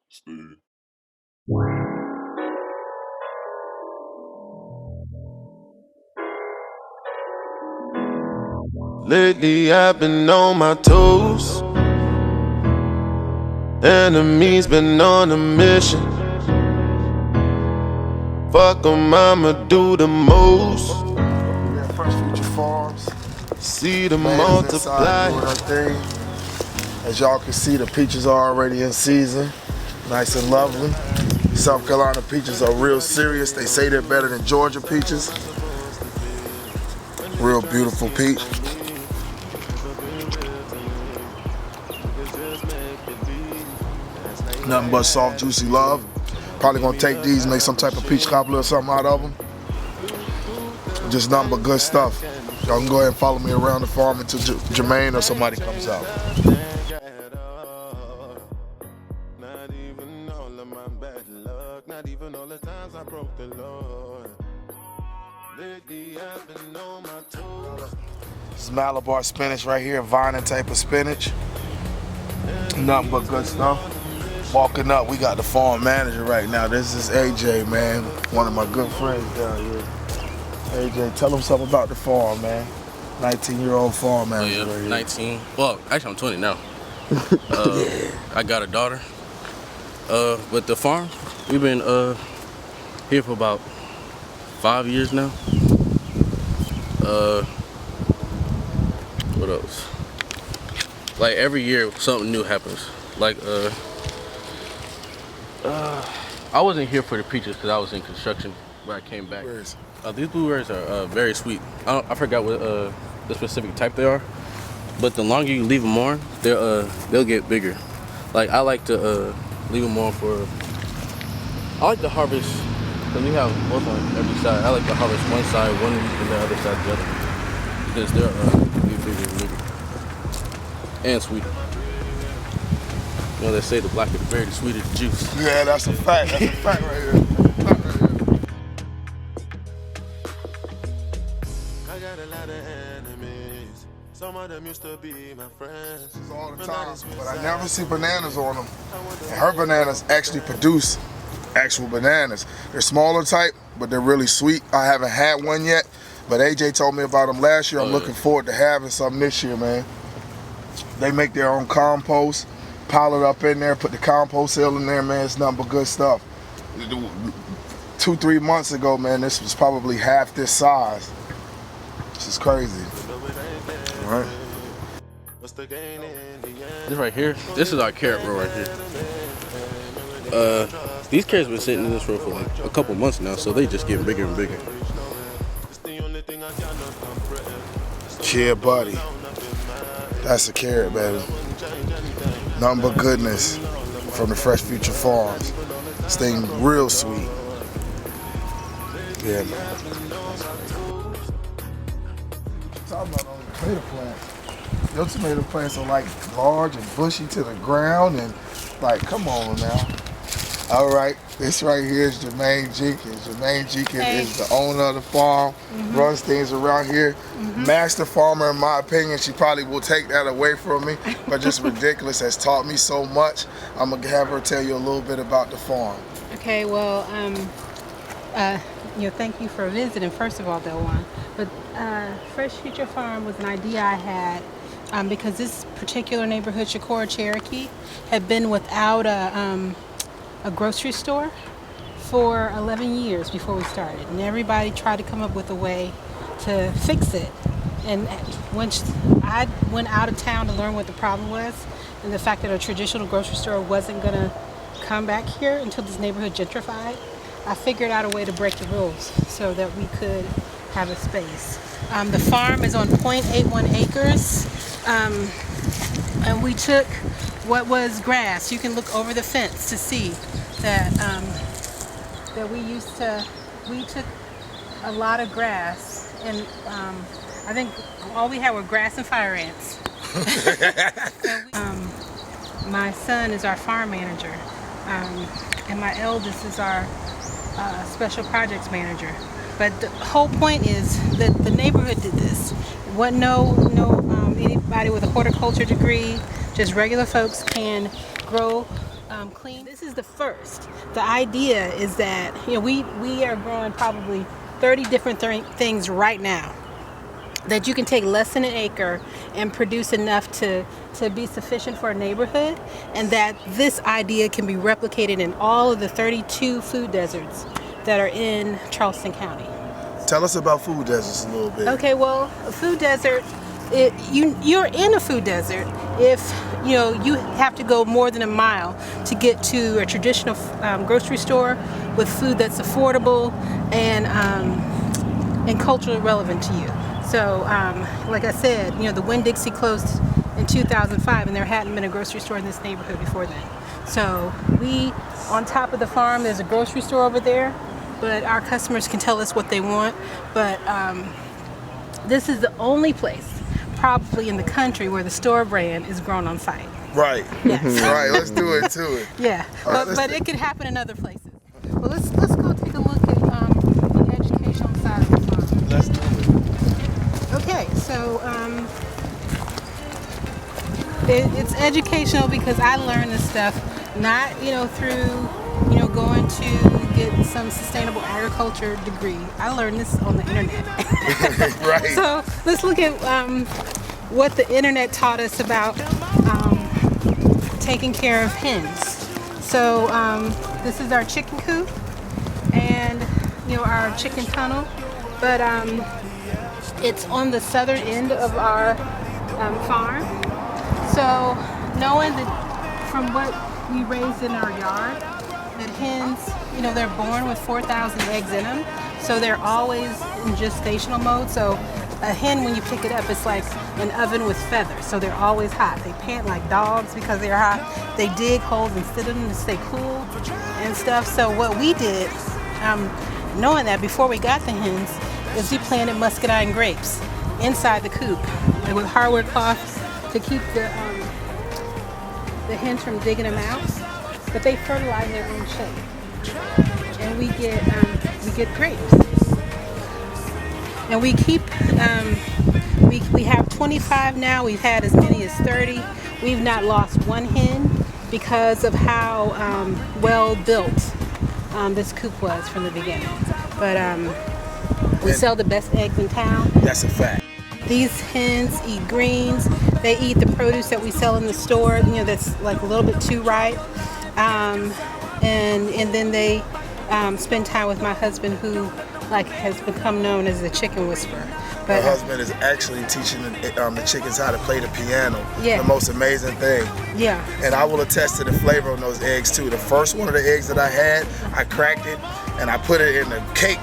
Steez. Lately I've been on my toes. Enemies been on a mission. Fuck 'em, I'ma do the most. We're at Fresh Future Farms. See the Man's inside multiply. doing her thing. As y'all can see, the peaches are already in season. Nice and lovely. South Carolina peaches are real serious. They say they're better than Georgia peaches. Real beautiful peach. Nothing but soft, juicy love. Probably gonna take these, make some type of peach cobbler or something out of them. Just nothing but good stuff. Y'all can go ahead and follow me around the farm until Jermaine or somebody comes out. Not even all of my bad luck, not even all the times I broke the Lord. Lately I've been on my toes. This is Malabar spinach right here, vining type of spinach. Nothing but good stuff. Walking up, we got the farm manager right now. This is AJ, man, one of my good friends down here. AJ, tell them something about the farm, man. 19-year-old farm manager right here. 19. Well, actually, I'm 20 now. I got a daughter. With the farm, we've been here for about 5 years now. What else? Like every year, something new happens. Like I wasn't here for the peaches because I was in construction, but I came back. These blueberries are very sweet. I forgot what the specific type they are, but the longer you leave them on, they'll get bigger. Like I like to leave them on for. I like to harvest because we have both on every side. I like to harvest one side 1 week and the other side the other because they're bigger and bigger and sweeter. You know, they say the blacker the berry, the sweeter the juice. Yeah, that's a fact. That's a fact right here. I got a lot of enemies. Some of them used to be my friends. All the time, but I never see bananas on them. And her bananas actually produce actual bananas. They're smaller type, but they're really sweet. I haven't had one yet, but AJ told me about them last year. I'm looking forward to having some this year, man. They make their own compost. Pile it up in there, put the compost hill in there, man. It's nothing but good stuff. 2-3 months ago, man, this was probably half this size. This is crazy. All right. This right here, this is our carrot row right here. These carrots been sitting in this row for like a couple months now, so they just get bigger and bigger. Yeah, buddy. That's a carrot, baby. Nothing but goodness from the Fresh Future Farms. This thing real sweet. Yeah, man. Talking about on the tomato plants. Your tomato plants are like large and bushy to the ground and like, come on now. All right, this right here is Jermaine Jenkins. Jermaine Jenkins is the owner of the farm, runs things around here. Master farmer, in my opinion. She probably will take that away from me, but just ridiculous. Has taught me so much. I'm gonna have her tell you a little bit about the farm. Okay, well, thank you for visiting, first of all, Delwan. But Fresh Future Farm was an idea I had because this particular neighborhood, Shakora Cherokee, had been without a grocery store for 11 years before we started, and everybody tried to come up with a way to fix it. And once I went out of town to learn what the problem was, and the fact that a traditional grocery store wasn't gonna come back here until this neighborhood gentrified, I figured out a way to break the rules so that we could have a space. The farm is on 0.81 acres, and we took what was grass. You can look over the fence to see that that we took a lot of grass, and I think all we had were grass and fire ants. My son is our farm manager, and my eldest is our special projects manager. But the whole point is that the neighborhood did this. What anybody with a horticulture degree just regular folks can grow clean. This is the first. The idea is that, you know, we are growing probably 30 different things right now that you can take less than an acre and produce enough to be sufficient for a neighborhood, and that this idea can be replicated in all of the 32 food deserts that are in Charleston County. Tell us about food deserts a little bit. Okay, well, a food desert, you're in a food desert if you have to go more than a mile to get to a traditional grocery store with food that's affordable and culturally relevant to you. So, like I said, the Winn-Dixie closed in 2005, and there hadn't been a grocery store in this neighborhood before then. So on top of the farm, there's a grocery store over there, but our customers can tell us what they want. But this is the only place, probably in the country, where the store brand is grown on site. Right. Yes. Right. Let's do it to it. Yeah, but it could happen in other places. Well, let's go take a look at the educational side of the farm. Let's do it. Okay, so it's educational because I learned this stuff not through going to get some sustainable agriculture degree. I learned this on the internet. Right. So let's look at what the internet taught us about taking care of hens. So this is our chicken coop and our chicken tunnel, but it's on the southern end of our farm. So knowing that from what we raised in our yard, that hens, they're born with 4,000 eggs in them. So they're always in gestational mode. So a hen, when you pick it up, it's like an oven with feathers. So they're always hot. They pant like dogs because they're hot. They dig holes and sit in them to stay cool and stuff. So what we did, knowing that before we got the hens, is we planted muscadine grapes inside the coop with hardwood cloth to keep the hens from digging them out. But they fertilize their own shape, and we get grapes. And we keep we have 25 now. We've had as many as 30. We've not lost one hen because of how well built this coop was from the beginning. But we sell the best eggs in town. That's a fact. These hens eat greens. They eat the produce that we sell in the store, that's like a little bit too ripe. And then they spend time with my husband, who has become known as the chicken whisperer. But my husband is actually teaching the chickens how to play the piano. Yeah. The most amazing thing. Yeah. And I will attest to the flavor on those eggs too. The first one of the eggs that I had, I cracked it and I put it in the cake.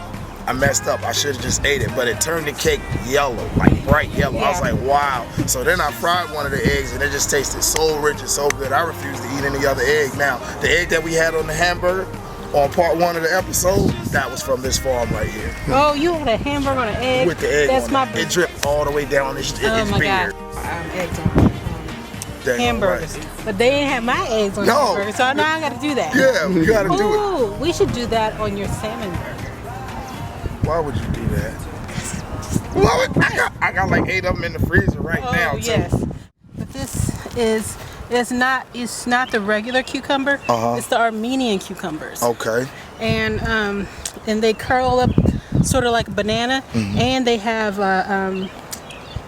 I messed up. I should have just ate it, but it turned the cake yellow, like bright yellow. Yeah. I was like, wow. So then I fried one of the eggs, and it just tasted so rich and so good. I refuse to eat any other egg. Now, the egg that we had on the hamburger on part 1 of the episode, that was from this farm right here. Oh, you had a hamburger on an egg? With the egg That's on my it. It dripped all the way down its oh my beard. God. Eggs on hamburgers. Right. But they didn't have my eggs on hamburgers, so now I got to do that. Yeah, we got to do it. Ooh, we should do that on your salmon burger. Why would you do that? I got like 8 of them in the freezer right now. Oh, yes. But this is it's not the regular cucumber. It's the Armenian cucumbers. Okay. And they curl up sort of like a banana, and they have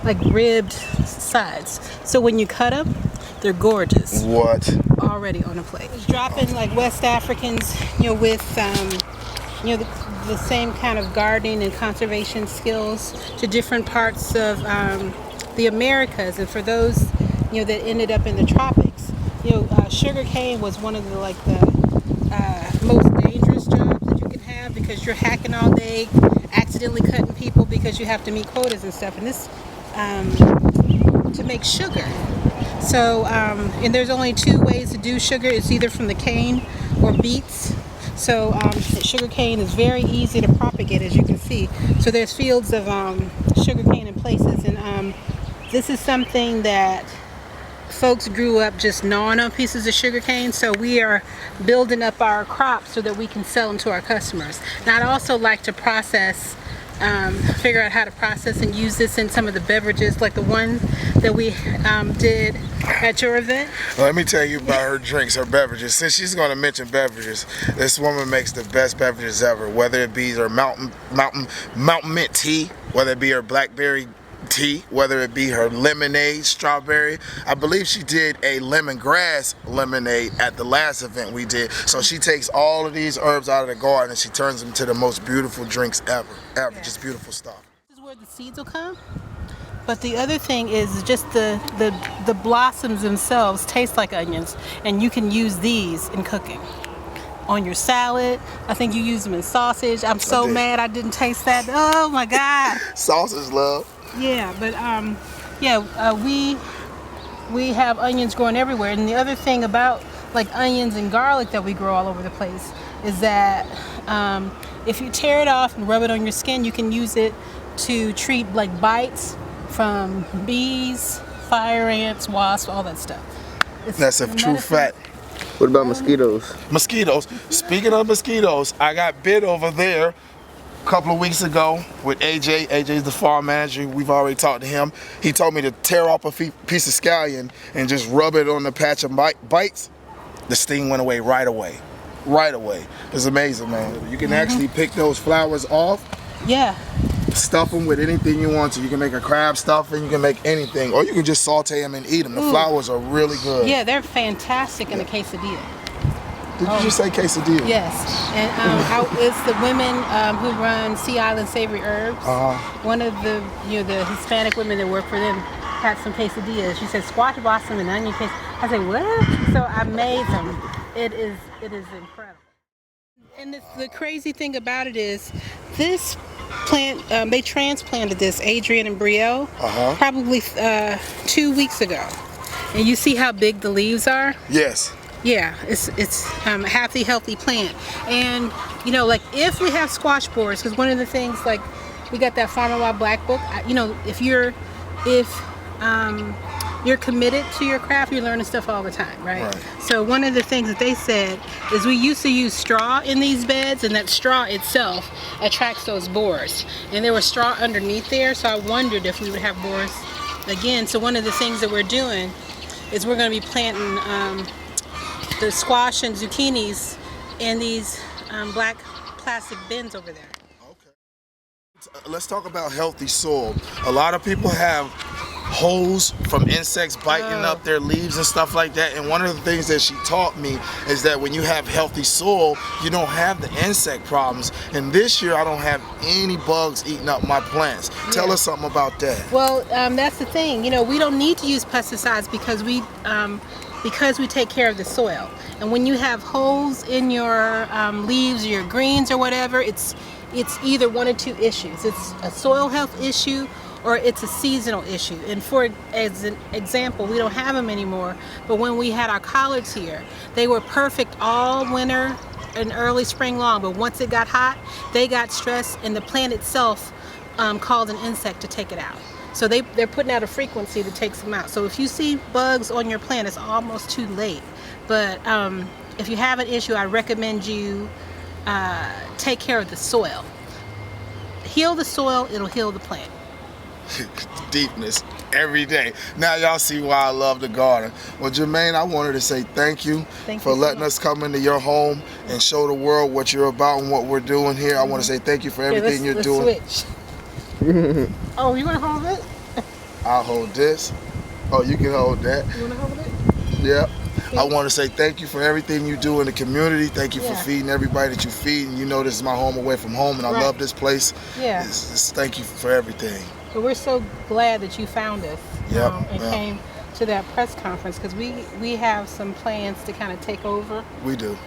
like ribbed sides. So when you cut them, they're gorgeous. What? Already on a plate. It's dropping like West Africans, with the same kind of gardening and conservation skills to different parts of the Americas. And for those that ended up in the tropics, sugar cane was one of the most dangerous jobs that you can have, because you're hacking all day, accidentally cutting people because you have to meet quotas and stuff. And this to make sugar. So and there's only 2 ways to do sugar. It's either from the cane or beets. So sugar cane is very easy to propagate, as you can see. So there's fields of sugar cane in places, and this is something that folks grew up just gnawing on pieces of sugar cane. So we are building up our crops so that we can sell them to our customers. Now, I'd also like to process figure out how to process and use this in some of the beverages, like the one that we did at your event. Let me tell you about her drinks, her beverages. Since she's going to mention beverages, this woman makes the best beverages ever. Whether it be her mountain mint tea, whether it be her blackberry tea, whether it be her lemonade, strawberry. I believe she did a lemongrass lemonade at the last event we did. So she takes all of these herbs out of the garden and she turns them to the most beautiful drinks ever. Just beautiful stuff. This is where the seeds will come. But the other thing is just the blossoms themselves taste like onions, and you can use these in cooking. On your salad, I think you use them in sausage. I'm so mad I didn't taste that. Oh my God. Sausage love. Yeah, but we have onions growing everywhere. And the other thing about like onions and garlic that we grow all over the place is that if you tear it off and rub it on your skin, you can use it to treat like bites from bees, fire ants, wasps, all that stuff. That's a true fact. What about mosquitoes? Mosquitoes. Speaking of mosquitoes, I got bit over there a couple of weeks ago with AJ. AJ's the farm manager. We've already talked to him. He told me to tear off a piece of scallion and just rub it on the patch of bites. The sting went away right away. Right away. It's amazing, man. You can actually pick those flowers off. Yeah. Stuff them with anything you want to. You can make a crab stuffing, you can make anything, or you can just saute them and eat them. The flowers are really good. Yeah, they're fantastic in a quesadilla. Did you just say quesadilla? Yes, and it's the women who run Sea Island Savory Herbs. One of the the Hispanic women that work for them had some quesadillas. She said squash blossom and onion paste. I said what? So I made them. It is incredible. And the crazy thing about it is this plant, they transplanted this, Adrian and Brielle, probably 2 weeks ago. And you see how big the leaves are? Yes. Yeah, it's a healthy plant. And like if we have squash borers, because one of the things, like we got that Farmer Wild Black book, if you're committed to your craft, you're learning stuff all the time, right? So one of the things that they said is we used to use straw in these beds, and that straw itself attracts those borers. And there was straw underneath there, so I wondered if we would have borers again. So one of the things that we're doing is we're going to be planting the squash and zucchinis in these black plastic bins over there. Okay. Let's talk about healthy soil. A lot of people have holes from insects biting up their leaves and stuff like that, and one of the things that she taught me is that when you have healthy soil, you don't have the insect problems. And this year I don't have any bugs eating up my plants. Tell us something about that. Well, that's the thing. We don't need to use pesticides because we take care of the soil. And when you have holes in your leaves or your greens or whatever, it's either one or two issues. It's a soil health issue or it's a seasonal issue. And as an example, we don't have them anymore, but when we had our collards here, they were perfect all winter and early spring long, but once it got hot, they got stressed, and the plant itself called an insect to take it out. So they're putting out a frequency that takes them out. So if you see bugs on your plant, it's almost too late. But if you have an issue, I recommend you take care of the soil. Heal the soil, it'll heal the plant. Deepness every day. Now y'all see why I love the garden. Well, Jermaine, I wanted to say thank you for letting us come into your home and show the world what you're about and what we're doing here. I want to say thank you for everything you're doing. Switch. Oh, you want to hold it? I'll hold this. Oh, you can hold that. You want to hold it? Yeah. I want to say thank you for everything you do in the community. Thank you for feeding everybody that you feed. And this is my home away from home, and I love this place. Yeah. Thank you for everything. But we're so glad that you found us and came to that press conference, because we have some plans to kind of take over. We do.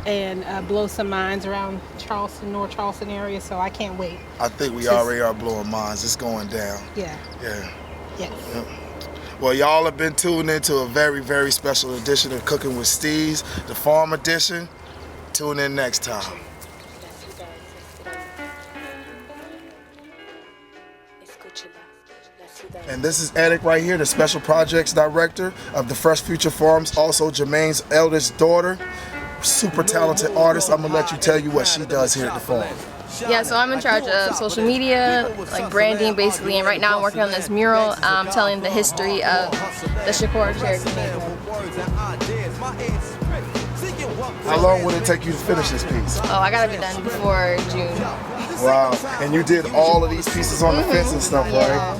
And blow some minds around Charleston, North Charleston area. So I can't wait. I think we already are blowing minds. It's going down. Yeah. Yeah. Yes. Yep. Well, y'all have been tuned into a very, very special edition of Cooking with Steez, the Farm Edition. Tune in next time. And this is Eric right here, the Special Projects Director of the Fresh Future Farms, also Jermaine's eldest daughter, super talented artist. I'm going to let you tell you what she does here at the farm. Yeah, so I'm in charge of social media, like branding basically, and right now I'm working on this mural telling the history of the Shakur Cherokee neighborhood. How long would it take you to finish this piece? Oh, I gotta be done before June. Wow. And you did all of these pieces on the fence and stuff, right?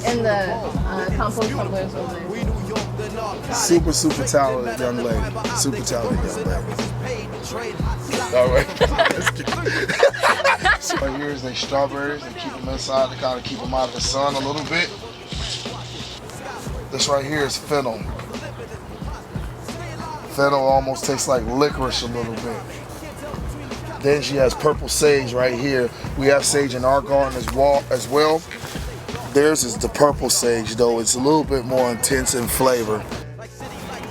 And the compost tumblers over there. Super, super talented young lady. Super talented young lady. All right. So here's the strawberries. They keep them inside to kind of keep them out of the sun a little bit. This right here is fennel. Fennel almost tastes like licorice a little bit. Then she has purple sage right here. We have sage in our garden as well. Theirs is the purple sage though. It's a little bit more intense in flavor.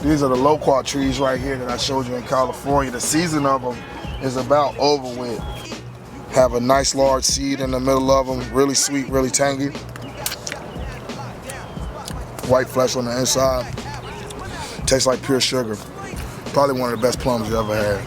These are the loquat trees right here that I showed you in California. The season of them is about over with. Have a nice large seed in the middle of them. Really sweet, really tangy. White flesh on the inside. Tastes like pure sugar. Probably one of the best plums you ever had.